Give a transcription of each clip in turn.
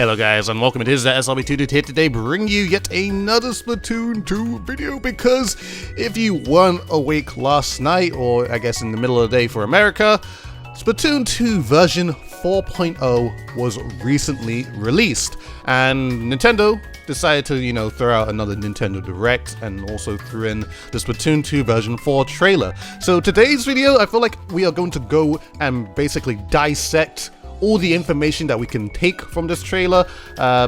Hello guys and welcome, it is ThatSrb2DUDE here today bringing you yet another Splatoon 2 video, because if you weren't awake last night, or I guess in the middle of the day for America, Splatoon 2 version 4.0 was recently released, and Nintendo decided to, throw out another Nintendo Direct and also threw in the Splatoon 2 version 4 trailer. So today's video, I feel like we are going to go and basically dissect all the information that we can take from this trailer,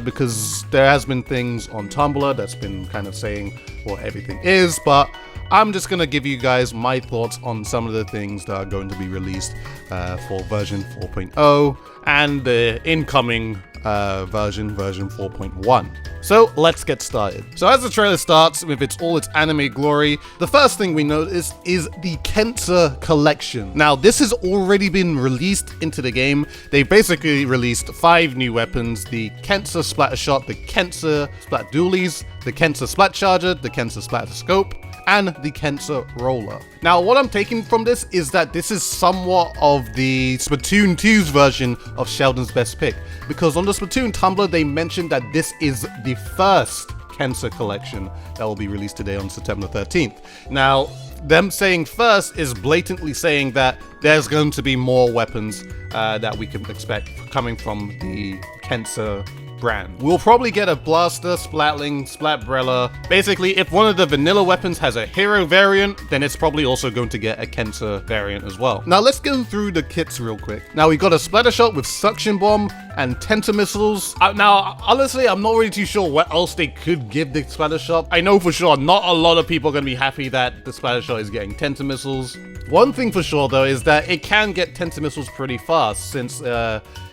because there has been things on Tumblr that's been kind of saying what everything is, but I'm just gonna give you guys my thoughts on some of the things that are going to be released for version 4.0 and the incoming version 4.1. So let's get started. So as the trailer starts with all its anime glory, the first thing we notice is the KENSA collection. Now this has already been released into the game. They basically released 5 new weapons: the KENSA Splatter Shot, the KENSA Splat Dualies, the KENSA Splat Charger, the KENSA Splatter Scope, and the KENSA Roller. Now what I'm taking from this is that this is somewhat of the Splatoon 2's version of Sheldon's Best Pick, because on the Splatoon Tumblr they mentioned that this is the first KENSA collection that will be released today on September 13th. Now them saying first is blatantly saying that there's going to be more weapons that we can expect coming from the KENSA brand. We'll probably get a Blaster, Splatling, Splatbrella. Basically, if one of the vanilla weapons has a hero variant, then it's probably also going to get a KENSA variant as well. Now let's go through the kits real quick. Now we got a Splatter Shot with Suction Bomb and Tenta Missiles. Now, honestly, I'm not really too sure what else they could give the Splatter Shot. I know for sure not a lot of people are going to be happy that the Splatter Shot is getting Tenta Missiles. One thing for sure though is that it can get Tenta Missiles pretty fast, since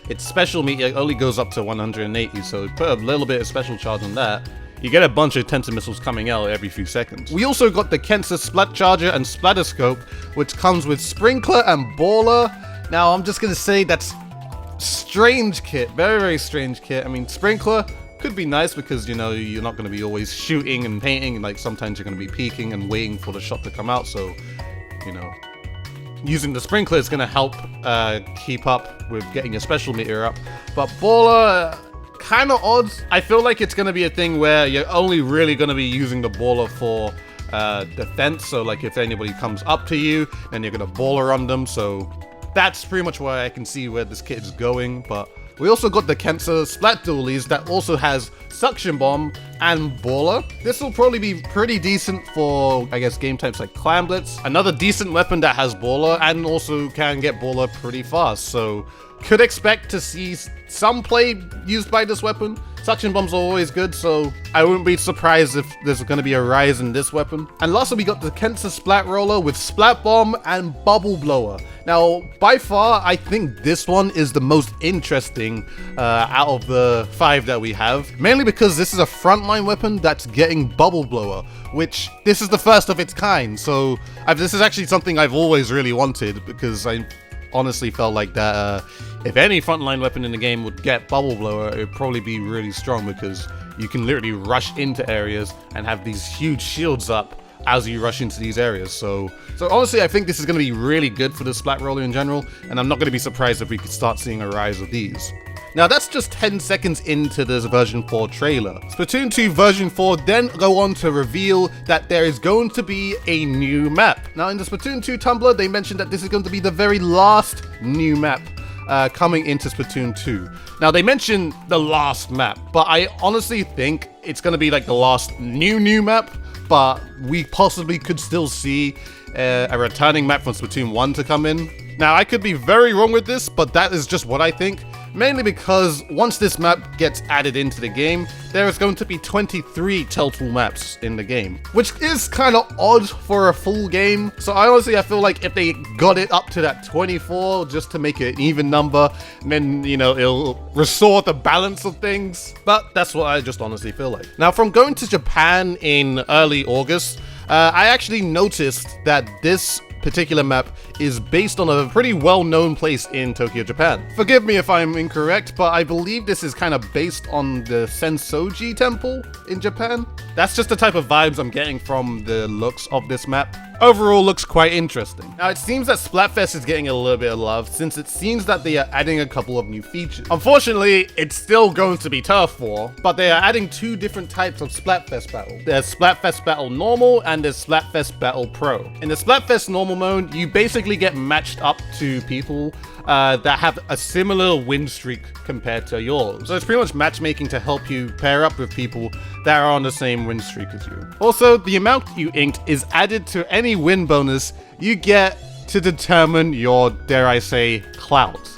its special meter only goes up to 180, so put a little bit of special charge on that. You get a bunch of Tenta Missiles coming out every few seconds. We also got the KENSA Splat Charger and Splatter Scope, which comes with Sprinkler and Baller. Now I'm just gonna say that's strange kit, very strange kit. I mean, Sprinkler could be nice because you're not going to be always shooting and painting, and like sometimes you're going to be peeking and waiting for the shot to come out, so using the Sprinkler is going to help keep up with getting your special meter up. But Baller, kind of odd. I feel like it's going to be a thing where you're only really going to be using the Baller for defense, so like if anybody comes up to you, then you're going to Baller on them, so that's pretty much where I can see where this kit is going. But we also got the KENSA Splat Dualies that also has Suction Bomb and Baller. This will probably be pretty decent for, I guess, game types like Clan Blitz. Another decent weapon that has Baller and also can get Baller pretty fast, so could expect to see some play used by this weapon. Suction Bombs are always good, so I wouldn't be surprised if there's going to be a rise in this weapon. And lastly, we got the KENSA Splat Roller with Splat Bomb and Bubble Blower. Now, by far, I think this one is the most interesting out of the 5 that we have, mainly because this is a frontline weapon that's getting Bubble Blower, which this is the first of its kind. So this is actually something I've always really wanted, because I honestly felt like that if any frontline weapon in the game would get Bubble Blower, it would probably be really strong, because you can literally rush into areas and have these huge shields up as you rush into these areas. So honestly, I think this is going to be really good for the Splat Roller in general, and I'm not going to be surprised if we could start seeing a rise of these. Now that's just 10 seconds into this version 4 trailer. Splatoon 2 version 4 then go on to reveal that there is going to be a new map. Now in the Splatoon 2 Tumblr, they mentioned that this is going to be the very last new map coming into Splatoon 2. Now they mentioned the last map, but I honestly think it's going to be like the last new map, but we possibly could still see a returning map from Splatoon 1 to come in. Now I could be very wrong with this, but that is just what I think. Mainly because once this map gets added into the game, there is going to be 23 total maps in the game, which is kind of odd for a full game. So I feel like if they got it up to that 24 just to make it an even number, then it'll restore the balance of things. But that's what I just honestly feel like. Now from going to Japan in early August, I actually noticed that this particular map is based on a pretty well-known place in Tokyo, Japan. Forgive me if I'm incorrect, but I believe this is kind of based on the Sensoji Temple in Japan. That's just the type of vibes I'm getting from the looks of this map. overall looks quite interesting. Now, it seems that Splatfest is getting a little bit of love since it seems that they are adding a couple of new features. Unfortunately, it's still going to be Turf War, but they are adding 2 different types of Splatfest battle. There's Splatfest Battle Normal and there's Splatfest Battle Pro. In the Splatfest Normal mode, you basically get matched up to people that have a similar win streak compared to yours. So it's pretty much matchmaking to help you pair up with people that are on the same win streak as you. Also, the amount you inked is added to any win bonus you get to determine your, dare I say, clout.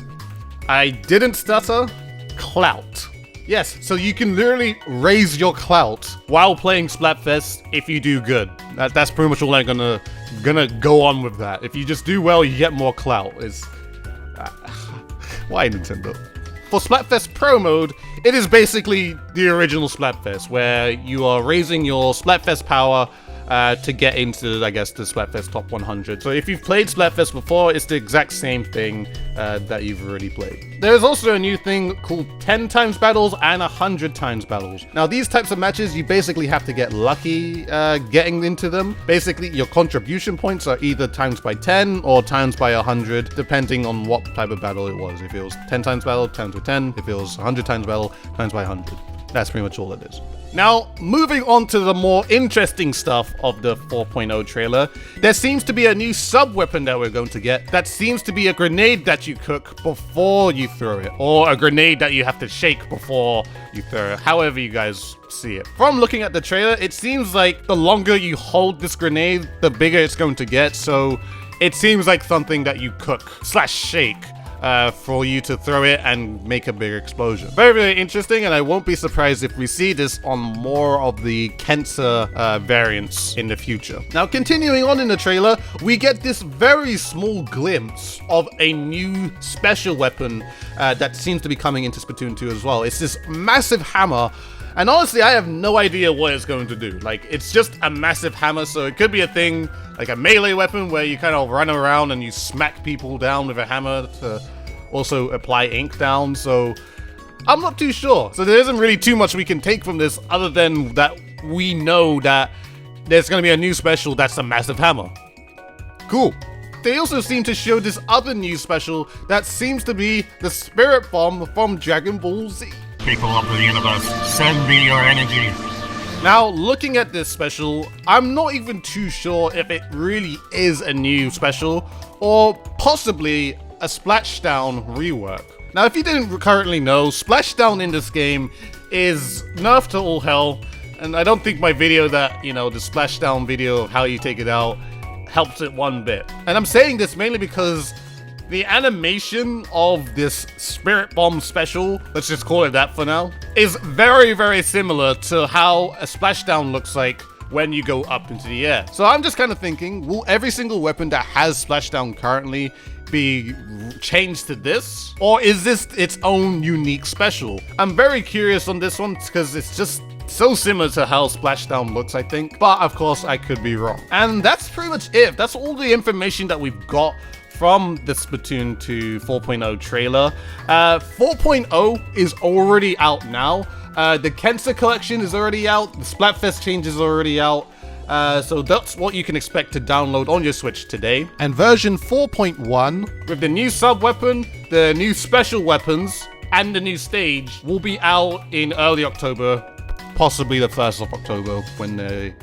I didn't stutter. Clout. Yes, so you can literally raise your clout while playing Splatfest if you do good. That's pretty much all I'm gonna go on with that. If you just do well, you get more clout. Why Nintendo? For Splatfest Pro mode, it is basically the original Splatfest, where you are raising your Splatfest power to get into, I guess, the Splatfest Top 100. So if you've played Splatfest before, it's the exact same thing that you've already played. There's also a new thing called 10 times battles and 100 times battles. Now, these types of matches, you basically have to get lucky getting into them. Basically, your contribution points are either times by 10 or times by 100, depending on what type of battle it was. If it was 10 times battle, times by 10. If it was 100 times battle, times by 100. That's pretty much all it is. Now, moving on to the more interesting stuff of the 4.0 trailer, there seems to be a new sub-weapon that we're going to get that seems to be a grenade that you cook before you throw it, or a grenade that you have to shake before you throw it, however you guys see it. From looking at the trailer, it seems like the longer you hold this grenade, the bigger it's going to get, so it seems like something that you cook / shake for you to throw it and make a bigger explosion. Very, very interesting, and I won't be surprised if we see this on more of the KENSA variants in the future. Now, continuing on in the trailer, we get this very small glimpse of a new special weapon that seems to be coming into Splatoon 2 as well. It's this massive hammer, and honestly, I have no idea what it's going to do. Like, it's just a massive hammer, so it could be a thing, like a melee weapon where you kind of run around and you smack people down with a hammer to also apply ink down, so I'm not too sure. So there isn't really too much we can take from this other than that we know that there's going to be a new special that's a massive hammer. Cool. They also seem to show this other new special that seems to be the Spirit Bomb from Dragon Ball Z. People of the universe, send me your energy. Now, looking at this special, I'm not even too sure if it really is a new special or possibly a Splashdown rework. Now, if you didn't currently know, Splashdown in this game is nerfed to all hell, and I don't think my video that, the Splashdown video of how you take it out helps it one bit. And I'm saying this mainly because the animation of this Spirit Bomb special, let's just call it that for now, is very, very similar to how a Splashdown looks like when you go up into the air. So I'm just kind of thinking, will every single weapon that has Splashdown currently be changed to this? Or is this its own unique special? I'm very curious on this one because it's just so similar to how Splashdown looks, I think. But of course, I could be wrong. And that's pretty much it. That's all the information that we've got from the Splatoon 2 4.0 trailer. 4.0 is already out now. The KENSA collection is already out. The Splatfest change is already out. So that's what you can expect to download on your Switch today. And version 4.1, with the new sub-weapon, the new special weapons, and the new stage, will be out in early October, possibly the 1st of October, when they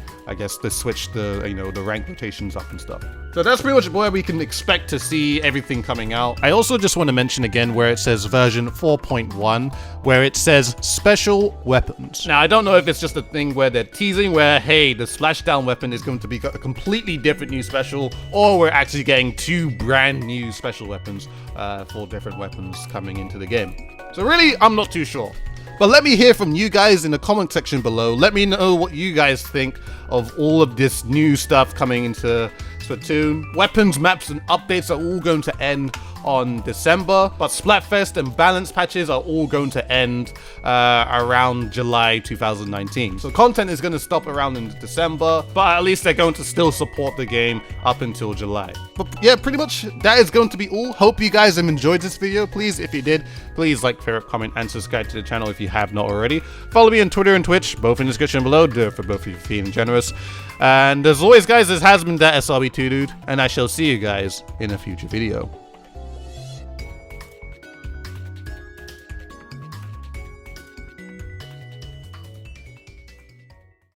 switch the rank rotations up and stuff. So that's pretty much where we can expect to see everything coming out. I also just want to mention again where it says version 4.1, where it says special weapons. Now, I don't know if it's just a thing where they're teasing where, hey, the Splashdown weapon is going to be a completely different new special, or we're actually getting 2 brand new special weapons for different weapons coming into the game. So really, I'm not too sure. But let me hear from you guys in the comment section below. Let me know what you guys think of all of this new stuff coming into Splatoon. Weapons, maps, and updates are all going to end on December, but Splatfest and balance patches are all going to end around July 2019. So content is going to stop around in December, but at least they're going to still support the game up until July. But yeah, pretty much that is going to be all. Hope you guys have enjoyed this video. Please, if you did, please like, favorite, comment, and subscribe to the channel if you have not already. Follow me on Twitter and Twitch, both in the description below. Do it for both of you feeling generous. And as always, guys, this has been ThatSrb2DUDE, and I shall see you guys in a future video.